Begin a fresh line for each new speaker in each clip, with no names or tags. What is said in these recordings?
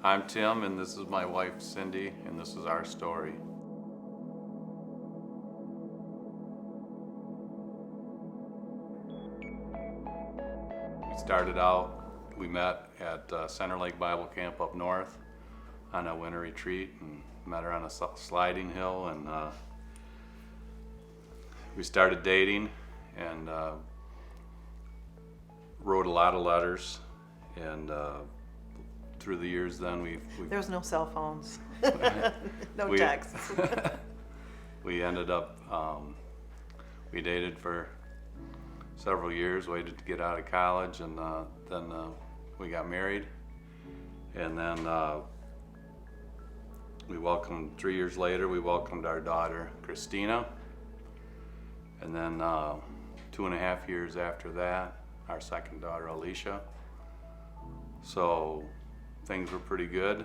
I'm Tim, and this is my wife, Cyndi, and this is our story. We started out, we met at Center Lake Bible Camp up north on a winter retreat, and met her on a sliding hill, and we started dating, and wrote a lot of letters, and through the years then we
There was no cell phones, no
we-
texts.
we ended up, we dated for several years, waited to get out of college, and then we got married, and then we welcomed, 3 years later, we welcomed our daughter, Christina, and then 2.5 years after that, our second daughter, Alicia. So things were pretty good.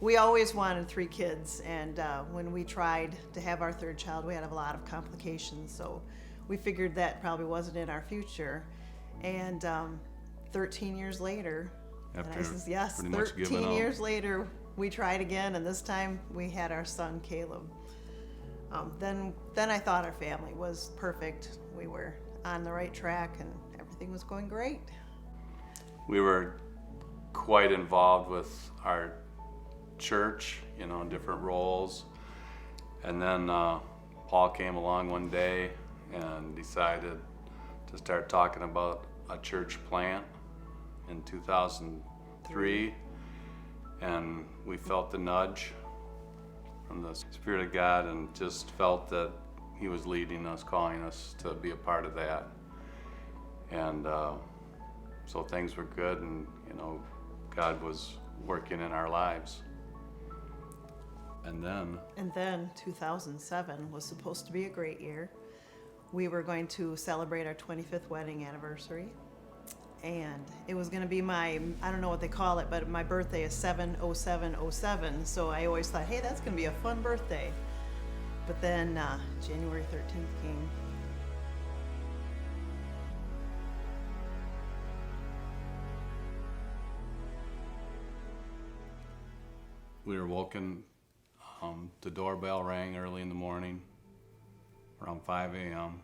We always wanted 3 kids, and when we tried to have our third child, we had a lot of complications, so we figured that probably wasn't in our future. And 13 years later, and I says, yes,
pretty much giving
13
up.
years later, we tried again, and this time we had our son, Caleb. Then I thought our family was perfect. We were on the right track, and everything was going great.
We were quite involved with our church, in different roles. And then Paul came along one day and decided to start talking about a church plant in 2003. And we felt the nudge from the Spirit of God, and just felt that He was leading us, calling us to be a part of that. And so things were good, and God was working in our lives. And then 2007 was supposed to be a great year.
We were going to celebrate our 25th wedding anniversary, and it was going to be my, I don't know what they call it, but my birthday is 7/07/07, so I always thought, hey, that's going to be a fun birthday. But then January 13th came.
we were woken, the doorbell rang early in the morning, around 5 a.m.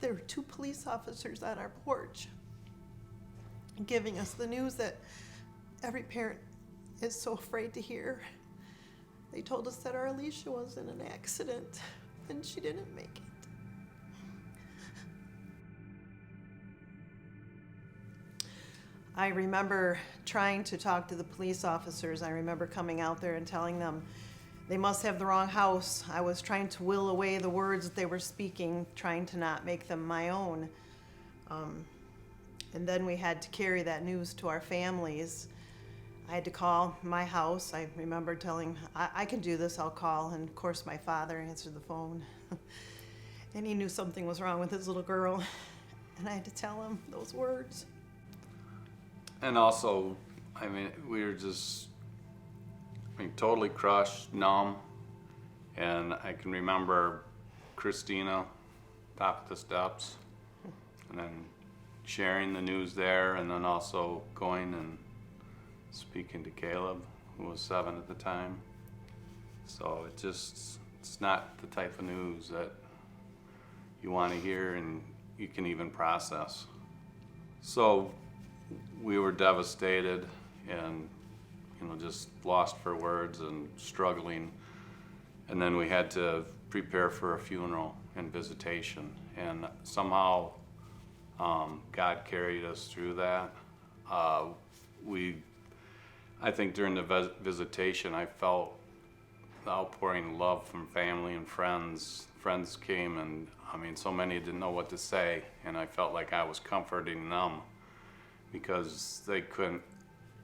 There were 2 police officers on our porch giving us the news that every parent is so afraid to hear. They told us that our Alicia was in an accident and she didn't make it. I remember trying to talk to the police officers. I remember coming out there and telling them they must have the wrong house. I was trying to will away the words that they were speaking, trying to not make them my own. And then we had to carry that news to our families. I had to call my house. I remember telling, I can do this, I'll call. And of course my father answered the phone. And he knew something was wrong with his little girl. And I had to tell him those words.
And also, we were just, totally crushed, numb. And I can remember Christina, top of the steps, and then sharing the news there, and then also going and speaking to Caleb, who was 7 at the time. So it's not the type of news that you want to hear and you can even process. So we were devastated and just lost for words and struggling. And then we had to prepare for a funeral and visitation. And somehow God carried us through that. I think during the visitation, I felt the outpouring love from family and friends. Friends came, and so many didn't know what to say, and I felt like I was comforting them because they couldn't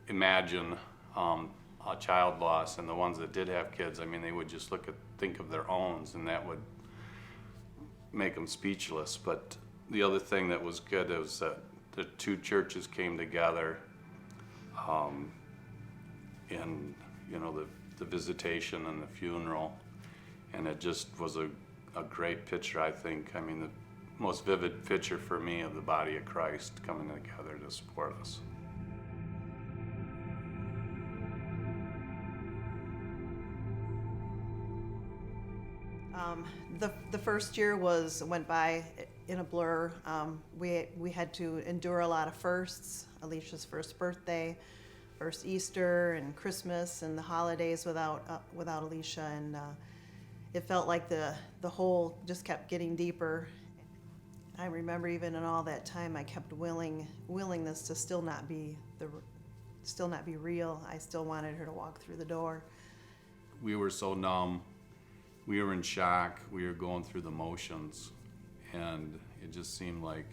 imagine a child loss, and the ones that did have kids, they would just think of their own, and that would make them speechless. But the other thing that was good was that the 2 churches came together in the visitation and the funeral, and it just was a a great picture, I think. I mean, the most vivid picture for me of the body of Christ coming together to support us.
The first year went by in a blur. We had to endure a lot of firsts. Alicia's first birthday, first Easter and Christmas, and the holidays without Alicia, and it felt like the hole just kept getting deeper. I remember even in all that time, I kept willingness to still not be real. I still wanted her to walk through the door.
We were so numb. We were in shock. We were going through the motions, and it just seemed like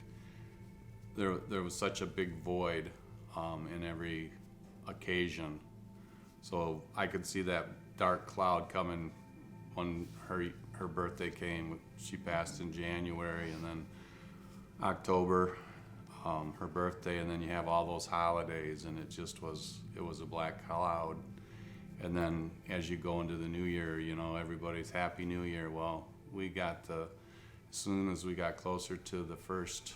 there was such a big void in every occasion. So I could see that dark cloud coming when her birthday came. She passed in January, and then October, her birthday, and then you have all those holidays, and it was a black cloud. And then as you go into the new year, everybody's Happy New Year. Well, as soon as we got closer to the first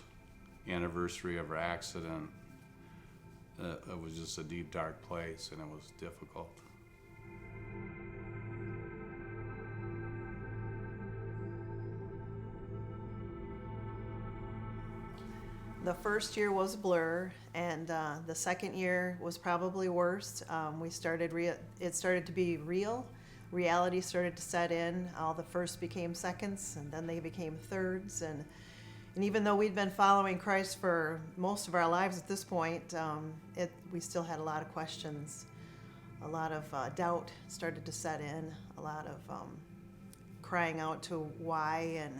anniversary of her accident, it was just a deep, dark place, and it was difficult.
The first year was a blur, and the second year was probably worse. It started to be real. Reality started to set in. All the firsts became seconds, and then they became thirds. And even though we'd been following Christ for most of our lives at this point, we still had a lot of questions. A lot of doubt started to set in. A lot of crying out to why and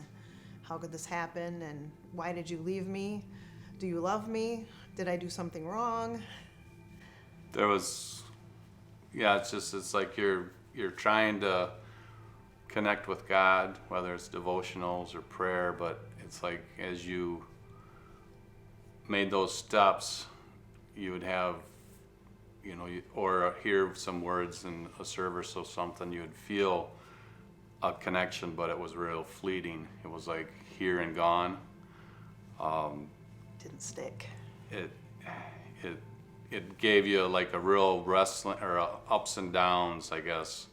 how could this happen, and why did you leave me? Do you love me? Did I do something wrong?
It's like you're trying to connect with God, whether it's devotionals or prayer, but it's like as you made those steps, you would have, or hear some words in a service or something, you would feel a connection, but it was real fleeting. It was like here and gone.
Didn't stick.
It gave you like a real wrestling or ups and downs, I guess,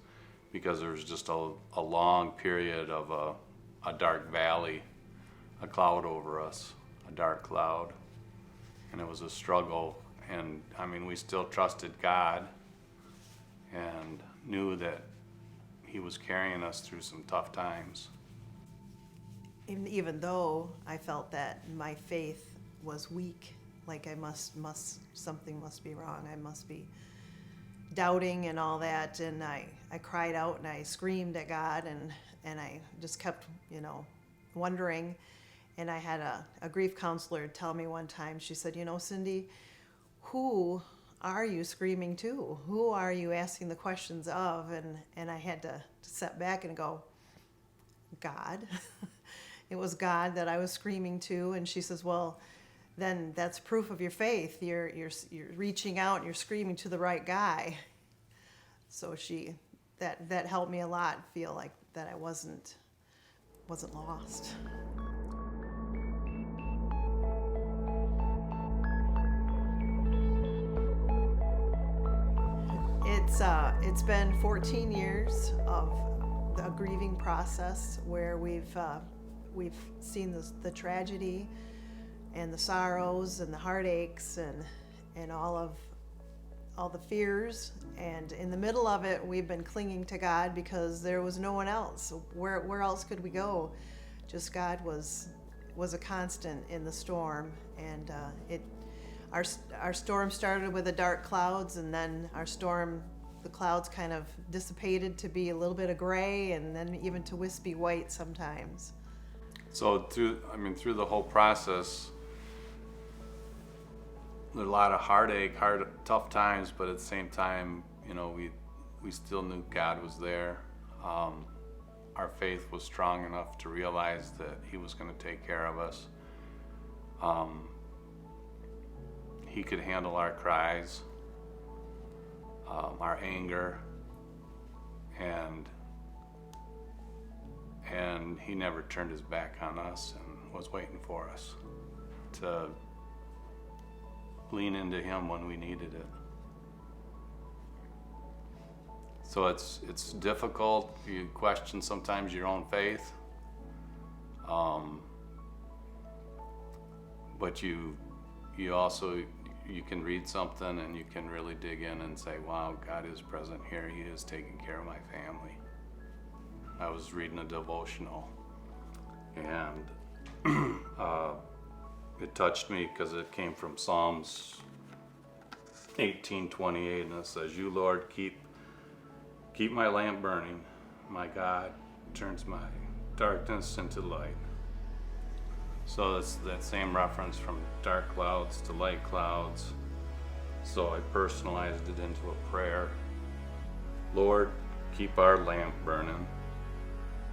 because there was just a long period of a dark valley, a cloud over us, a dark cloud, and it was a struggle. And I mean, we still trusted God and knew that He was carrying us through some tough times.
Even though I felt that my faith was weak, like something must be wrong. I must be doubting and all that. And I cried out and I screamed at God, and I just kept, wondering. And I had a grief counselor tell me one time, she said, Cyndi, who are you screaming to? Who are you asking the questions of? And I had to step back and go, God. It was God that I was screaming to. And she says, well, then that's proof of your faith. You're reaching out and you're screaming to the right guy. So that helped me a lot, feel like that I wasn't lost. It's been 14 years of a grieving process where we've seen the tragedy and the sorrows and the heartaches and all the fears, and in the middle of it we've been clinging to God because there was no one else. Where else could we go? Just God was a constant in the storm, and our storm started with the dark clouds, and then the clouds kind of dissipated to be a little bit of gray, and then even to wispy white sometimes.
So through the whole process, there was a lot of heartache, tough times, but at the same time, we still knew God was there. Our faith was strong enough to realize that He was going to take care of us. He could handle our cries, our anger, and he never turned his back on us and was waiting for us to lean into him when we needed it. So it's difficult. You question sometimes your own faith, but you also, you can read something and you can really dig in and say, wow, God is present here. He is taking care of my family. I was reading a devotional, and it touched me because it came from Psalms 18:28, and it says, "You, Lord, keep my lamp burning. My God turns my darkness into light." So it's that same reference from dark clouds to light clouds. So I personalized it into a prayer. Lord, keep our lamp burning.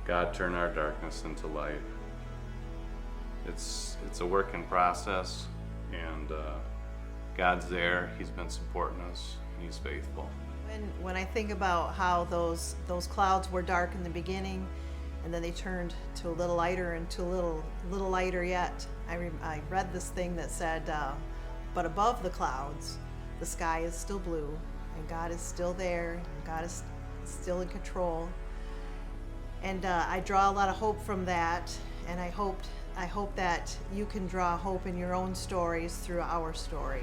God, turn our darkness into light. It's a working process, and God's there. He's been supporting us, and He's faithful.
When I think about how those clouds were dark in the beginning, and then they turned to a little lighter and to a little lighter yet, I read this thing that said, but above the clouds, the sky is still blue, and God is still there. God is still in control. And I draw a lot of hope from that, and I hope that you can draw hope in your own stories through our story.